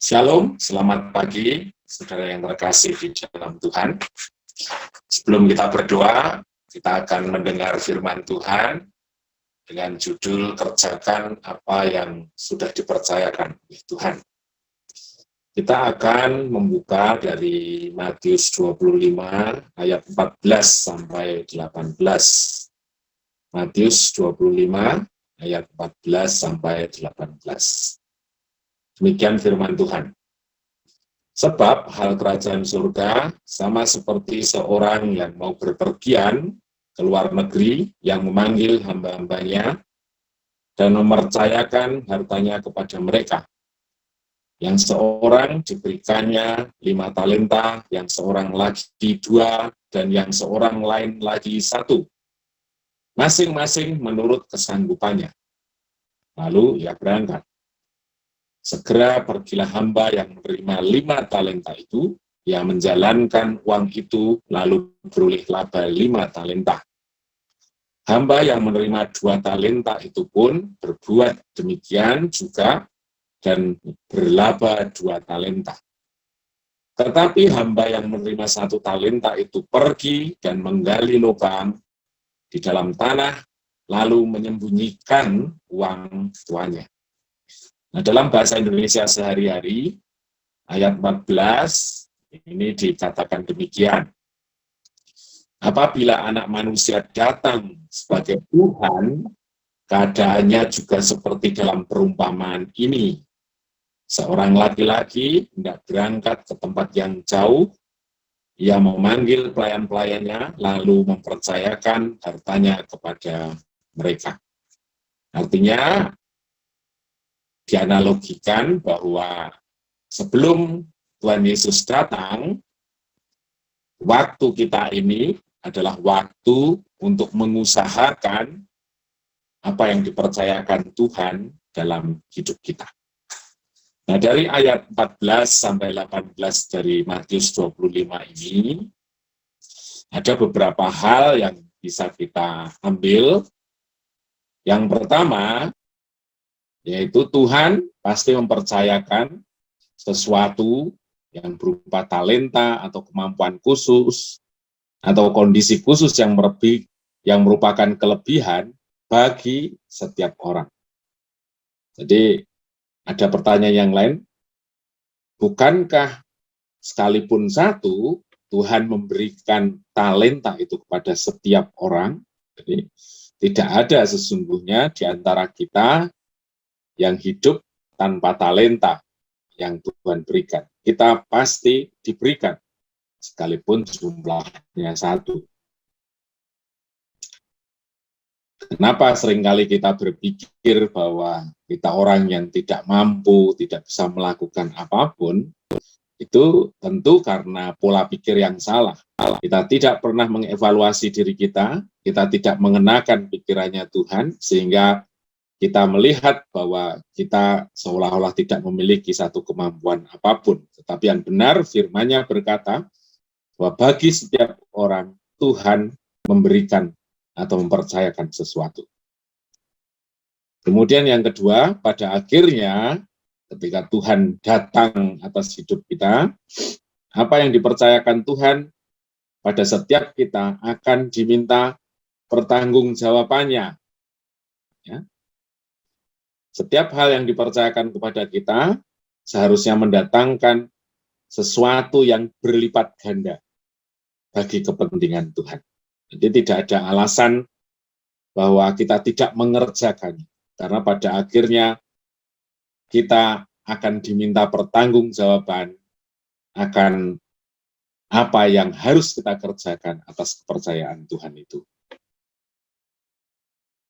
Shalom, selamat pagi, saudara yang terkasih di dalam Tuhan. Sebelum kita berdoa, kita akan mendengar firman Tuhan dengan judul kerjakan apa yang sudah dipercayakan oleh Tuhan. Kita akan membuka dari Matius 25 ayat 14 sampai 18. Matius 25 ayat 14 sampai 18. Demikian firman Tuhan. Sebab hal kerajaan surga sama seperti seorang yang mau berpergian ke luar negeri yang memanggil hamba-hambanya dan mempercayakan hartanya kepada mereka. Yang seorang diberikannya 5 talenta, yang seorang lagi 2, dan yang seorang lain lagi 1. Masing-masing menurut kesanggupannya. Lalu ia berangkat. Segera pergilah hamba yang menerima 5 talenta itu, ia menjalankan uang itu, lalu beroleh laba 5 talenta. Hamba yang menerima 2 talenta itu pun berbuat demikian juga, dan berlaba 2 talenta. Tetapi hamba yang menerima 1 talenta itu pergi dan menggali lubang di dalam tanah, lalu menyembunyikan uang tuannya. Nah, dalam bahasa Indonesia sehari-hari, ayat 14, ini dikatakan demikian. Apabila anak manusia datang sebagai Tuhan, keadaannya juga seperti dalam perumpamaan ini. Seorang laki-laki hendak berangkat ke tempat yang jauh, ia memanggil pelayan-pelayannya, lalu mempercayakan hartanya kepada mereka. Artinya, dianalogikan bahwa sebelum Tuhan Yesus datang, waktu kita ini adalah waktu untuk mengusahakan apa yang dipercayakan Tuhan dalam hidup kita. Nah, dari ayat 14 sampai 18 dari Matius 25 ini, ada beberapa hal yang bisa kita ambil. Yang pertama, yaitu Tuhan pasti mempercayakan sesuatu yang berupa talenta atau kemampuan khusus atau kondisi khusus yang merupakan kelebihan bagi setiap orang. Jadi ada pertanyaan yang lain, bukankah sekalipun satu Tuhan memberikan talenta itu kepada setiap orang? Jadi tidak ada sesungguhnya di antara kita yang hidup tanpa talenta yang Tuhan berikan. Kita pasti diberikan, sekalipun jumlahnya satu. Kenapa seringkali kita berpikir bahwa kita orang yang tidak mampu, tidak bisa melakukan apapun? Itu tentu karena pola pikir yang salah. Kita tidak pernah mengevaluasi diri kita tidak mengenakan pikirannya Tuhan, sehingga kita melihat bahwa kita seolah-olah tidak memiliki satu kemampuan apapun. Tetapi yang benar, firman-Nya berkata bahwa bagi setiap orang, Tuhan memberikan atau mempercayakan sesuatu. Kemudian yang kedua, pada akhirnya, ketika Tuhan datang atas hidup kita, apa yang dipercayakan Tuhan pada setiap kita akan diminta pertanggungjawabannya. Ya. Setiap hal yang dipercayakan kepada kita seharusnya mendatangkan sesuatu yang berlipat ganda bagi kepentingan Tuhan. Jadi tidak ada alasan bahwa kita tidak mengerjakan, karena pada akhirnya kita akan diminta pertanggungjawaban akan apa yang harus kita kerjakan atas kepercayaan Tuhan itu.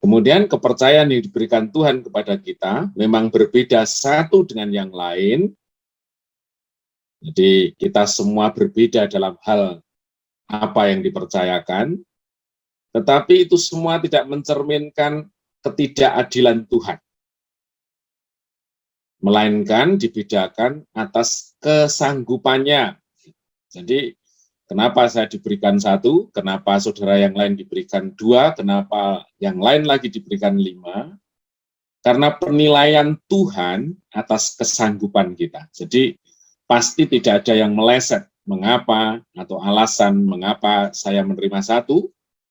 Kemudian kepercayaan yang diberikan Tuhan kepada kita memang berbeda satu dengan yang lain. Jadi kita semua berbeda dalam hal apa yang dipercayakan, tetapi itu semua tidak mencerminkan ketidakadilan Tuhan, melainkan dibedakan atas kesanggupannya. Jadi kenapa saya diberikan 1, kenapa saudara yang lain diberikan 2, kenapa yang lain lagi diberikan 5, karena penilaian Tuhan atas kesanggupan kita. Jadi pasti tidak ada yang meleset mengapa atau alasan mengapa saya menerima 1,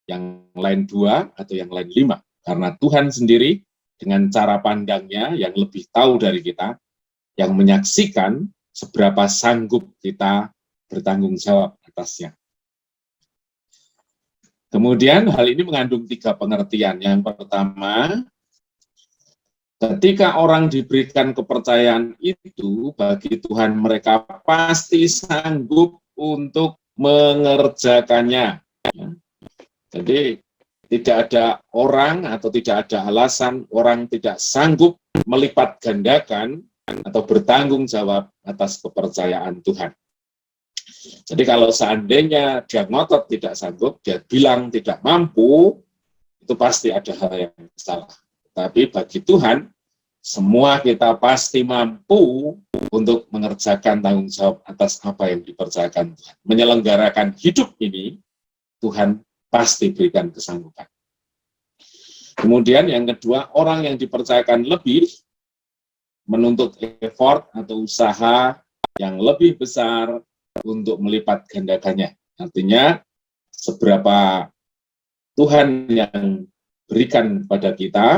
yang lain 2, atau yang lain 5. Karena Tuhan sendiri dengan cara pandangnya yang lebih tahu dari kita, yang menyaksikan seberapa sanggup kita bertanggung jawab atasnya. Kemudian hal ini mengandung 3 pengertian. Yang pertama, ketika orang diberikan kepercayaan itu, bagi Tuhan mereka pasti sanggup untuk mengerjakannya. Jadi tidak ada orang atau tidak ada alasan orang tidak sanggup melipat gandakan atau bertanggung jawab atas kepercayaan Tuhan. Jadi kalau seandainya dia ngotot tidak sanggup, dia bilang tidak mampu, itu pasti ada hal yang salah. Tapi bagi Tuhan, semua kita pasti mampu untuk mengerjakan tanggung jawab atas apa yang dipercayakan Tuhan. Menyelenggarakan hidup ini, Tuhan pasti berikan kesanggupan. Kemudian yang kedua, orang yang dipercayakan lebih menuntut effort atau usaha yang lebih besar untuk melipat gandakannya. Artinya, seberapa Tuhan yang berikan kepada kita,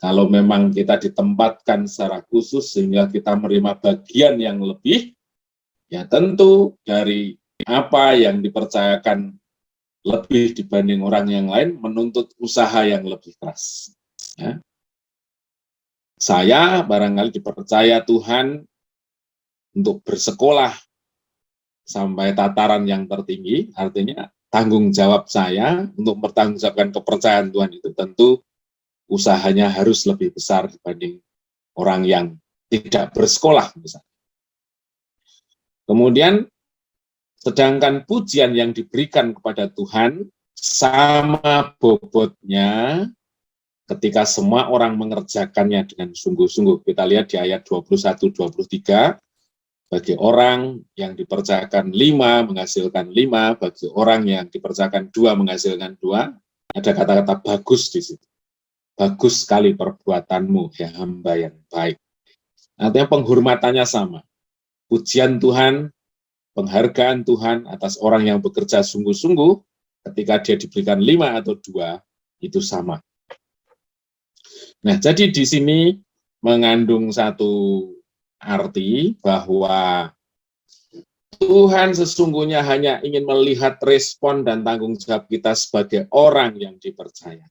kalau memang kita ditempatkan secara khusus sehingga kita menerima bagian yang lebih, ya tentu dari apa yang dipercayakan lebih dibanding orang yang lain menuntut usaha yang lebih keras. Ya. Saya barangkali dipercaya Tuhan untuk bersekolah sampai tataran yang tertinggi, artinya tanggung jawab saya untuk mempertanggungjawabkan kepercayaan Tuhan itu tentu usahanya harus lebih besar dibanding orang yang tidak bersekolah misalnya. Kemudian sedangkan pujian yang diberikan kepada Tuhan sama bobotnya ketika semua orang mengerjakannya dengan sungguh-sungguh. Kita lihat di ayat 21-23, bagi orang yang dipercayakan 5 menghasilkan 5, bagi orang yang dipercayakan 2 menghasilkan 2, ada kata-kata bagus di situ. Bagus sekali perbuatanmu, ya hamba yang baik. Artinya penghormatannya sama. Pujian Tuhan, penghargaan Tuhan atas orang yang bekerja sungguh-sungguh, ketika dia diberikan 5 atau 2, itu sama. Nah, jadi di sini mengandung satu arti bahwa Tuhan sesungguhnya hanya ingin melihat respon dan tanggung jawab kita sebagai orang yang dipercaya.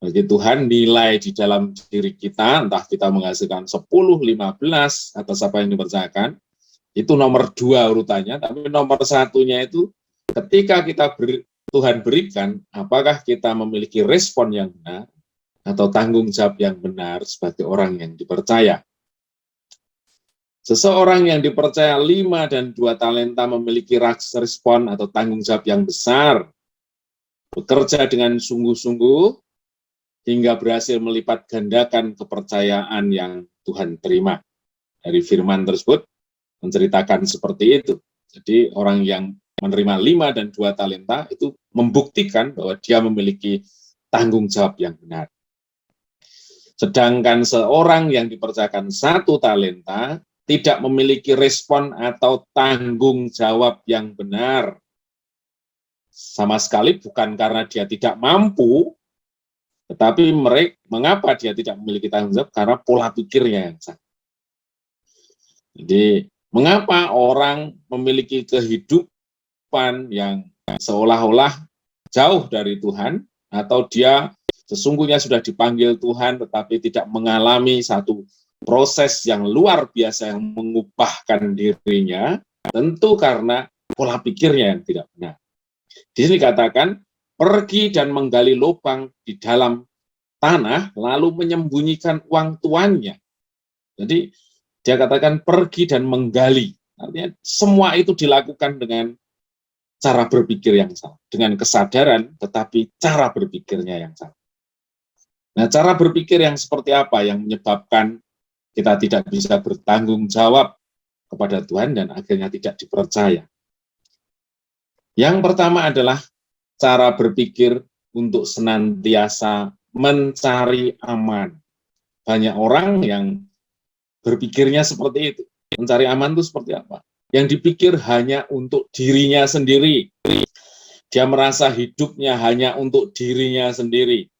Bagi Tuhan nilai di dalam diri kita, entah kita menghasilkan 10, 15, atas apa yang dipercayakan, itu nomor 2 urutannya, tapi nomor 1-nya itu ketika Tuhan berikan, apakah kita memiliki respon yang benar, atau tanggung jawab yang benar sebagai orang yang dipercaya. Seseorang yang dipercaya 5 dan 2 talenta memiliki respon atau tanggung jawab yang besar, bekerja dengan sungguh-sungguh, hingga berhasil melipat gandakan kepercayaan yang Tuhan terima. Dari firman tersebut menceritakan seperti itu. Jadi orang yang menerima 5 dan 2 talenta itu membuktikan bahwa dia memiliki tanggung jawab yang benar. Sedangkan seorang yang dipercayakan 1 talenta tidak memiliki respon atau tanggung jawab yang benar. Sama sekali bukan karena dia tidak mampu, tetapi mengapa dia tidak memiliki tanggung jawab? Karena pola pikirnya yang salah. Jadi, mengapa orang memiliki kehidupan yang seolah-olah jauh dari Tuhan, atau dia sesungguhnya sudah dipanggil Tuhan, tetapi tidak mengalami satu proses yang luar biasa yang mengubahkan dirinya, tentu karena pola pikirnya yang tidak benar. Di sini dikatakan, pergi dan menggali lubang di dalam tanah, lalu menyembunyikan uang tuannya. Jadi, dia katakan pergi dan menggali. Artinya, semua itu dilakukan dengan cara berpikir yang salah. Dengan kesadaran, tetapi cara berpikirnya yang salah. Nah, cara berpikir yang seperti apa yang menyebabkan kita tidak bisa bertanggung jawab kepada Tuhan dan akhirnya tidak dipercaya? Yang pertama adalah cara berpikir untuk senantiasa mencari aman. Banyak orang yang berpikirnya seperti itu. Mencari aman itu seperti apa? Yang dipikir hanya untuk dirinya sendiri. Dia merasa hidupnya hanya untuk dirinya sendiri.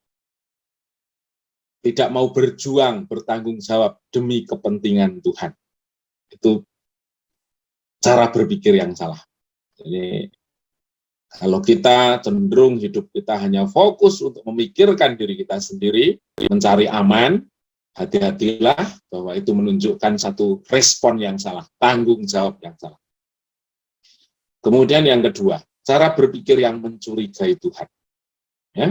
Tidak mau berjuang, bertanggung jawab demi kepentingan Tuhan. Itu cara berpikir yang salah. Jadi kalau kita cenderung hidup kita hanya fokus untuk memikirkan diri kita sendiri, mencari aman, hati-hatilah bahwa itu menunjukkan satu respon yang salah, tanggung jawab yang salah. Kemudian yang kedua, cara berpikir yang mencurigai Tuhan. Ya,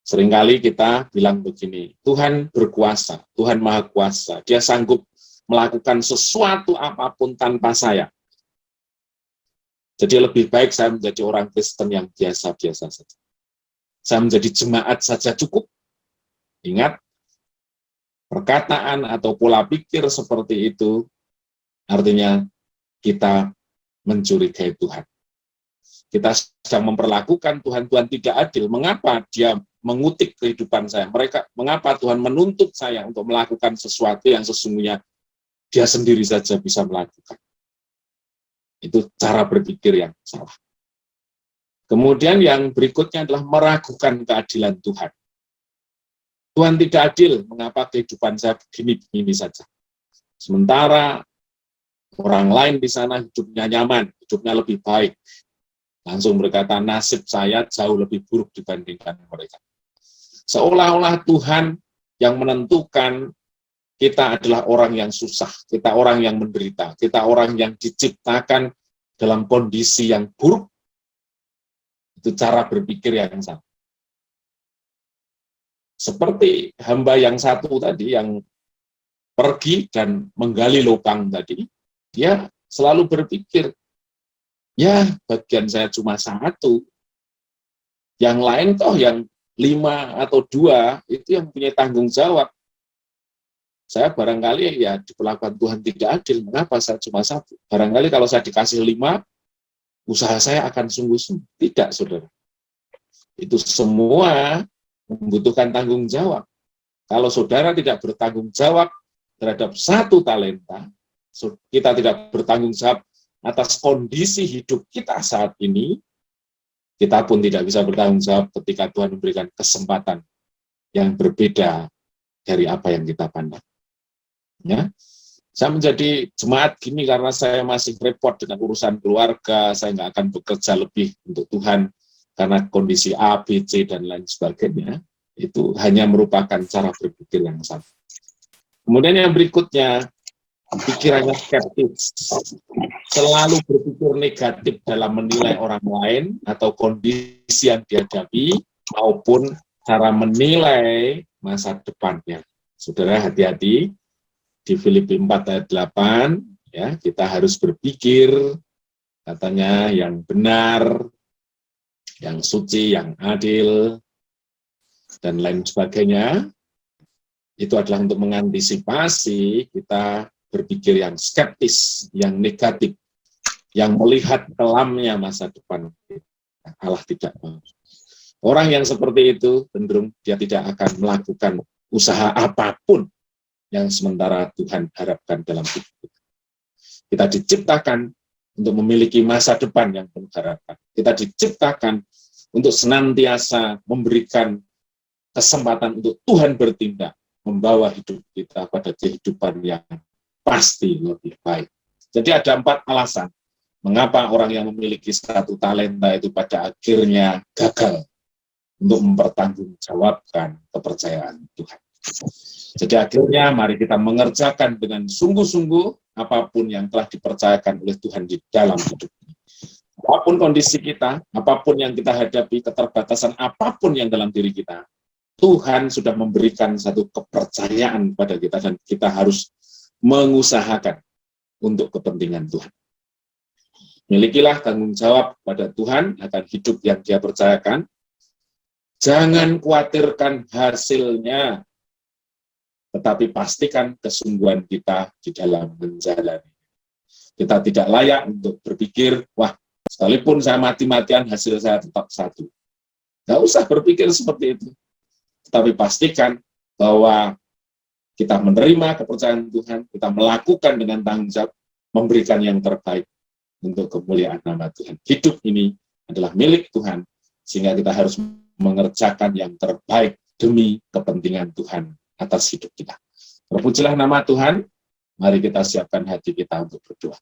seringkali kita bilang begini, Tuhan berkuasa, Tuhan Maha Kuasa, Dia sanggup melakukan sesuatu apapun tanpa saya. Jadi lebih baik saya menjadi orang Kristen yang biasa-biasa saja. Saya menjadi jemaat saja cukup. Ingat, perkataan atau pola pikir seperti itu artinya kita mencurigai Tuhan. Kita sedang memperlakukan Tuhan tidak adil. Mengapa Dia mengutik kehidupan saya? Mengapa Tuhan menuntut saya untuk melakukan sesuatu yang sesungguhnya Dia sendiri saja bisa melakukan? Itu cara berpikir yang salah. Kemudian yang berikutnya adalah meragukan keadilan Tuhan. Tuhan tidak adil, mengapa kehidupan saya begini-begini saja? Sementara orang lain di sana hidupnya nyaman, hidupnya lebih baik. Langsung berkata, nasib saya jauh lebih buruk dibandingkan mereka. Seolah-olah Tuhan yang menentukan kita adalah orang yang susah, kita orang yang menderita, kita orang yang diciptakan dalam kondisi yang buruk. Itu cara berpikir yang salah. Seperti hamba yang satu tadi, yang pergi dan menggali lubang tadi, dia selalu berpikir, ya bagian saya cuma satu, yang lain toh yang 5 atau 2, itu yang punya tanggung jawab. Saya barangkali ya diperlakukan Tuhan tidak adil, mengapa saya cuma 1? Barangkali kalau saya dikasih 5, usaha saya akan sungguh-sungguh. Tidak, saudara. Itu semua membutuhkan tanggung jawab. Kalau saudara tidak bertanggung jawab terhadap 1 talenta, kita tidak bertanggung jawab atas kondisi hidup kita saat ini, kita pun tidak bisa bertanggung jawab ketika Tuhan memberikan kesempatan yang berbeda dari apa yang kita pandang. Ya, saya menjadi jemaat gini karena saya masih repot dengan urusan keluarga, saya nggak akan bekerja lebih untuk Tuhan karena kondisi A, B, C, dan lain sebagainya. Itu hanya merupakan cara berpikir yang salah. Kemudian yang berikutnya, pikirannya skeptis. Selalu berpikir negatif dalam menilai orang lain atau kondisi yang dihadapi maupun cara menilai masa depannya. Saudara hati-hati. Di Filipi 4 ayat 8, ya, kita harus berpikir, katanya yang benar, yang suci, yang adil, dan lain sebagainya. Itu adalah untuk mengantisipasi kita berpikir yang skeptis, yang negatif, yang melihat kelamnya masa depan. Allah tidak mau. Orang yang seperti itu cenderung dia tidak akan melakukan usaha apapun yang sementara Tuhan harapkan dalam hidup kita. Kita diciptakan untuk memiliki masa depan yang penuh harapan. Kita diciptakan untuk senantiasa memberikan kesempatan untuk Tuhan bertindak, membawa hidup kita pada kehidupan yang pasti lebih baik. Jadi ada 4 alasan mengapa orang yang memiliki 1 talenta itu pada akhirnya gagal untuk mempertanggungjawabkan kepercayaan Tuhan. Jadi akhirnya mari kita mengerjakan dengan sungguh-sungguh apapun yang telah dipercayakan oleh Tuhan di dalam hidup ini. Apapun kondisi kita, apapun yang kita hadapi, keterbatasan apapun yang dalam diri kita, Tuhan sudah memberikan satu kepercayaan pada kita dan kita harus mengusahakan untuk kepentingan Tuhan. Milikilah tanggung jawab pada Tuhan akan hidup yang Dia percayakan. Jangan khawatirkan hasilnya, tetapi pastikan kesungguhan kita di dalam menjalani. Kita tidak layak untuk berpikir, wah, sekalipun saya mati-matian, hasil saya tetap 1. Nggak usah berpikir seperti itu. Tetapi pastikan bahwa kita menerima kepercayaan Tuhan, kita melakukan dengan tanggung jawab, memberikan yang terbaik untuk kemuliaan nama Tuhan. Hidup ini adalah milik Tuhan, sehingga kita harus mengerjakan yang terbaik demi kepentingan Tuhan atas hidup kita. Terpujilah nama Tuhan, mari kita siapkan hati kita untuk berdoa.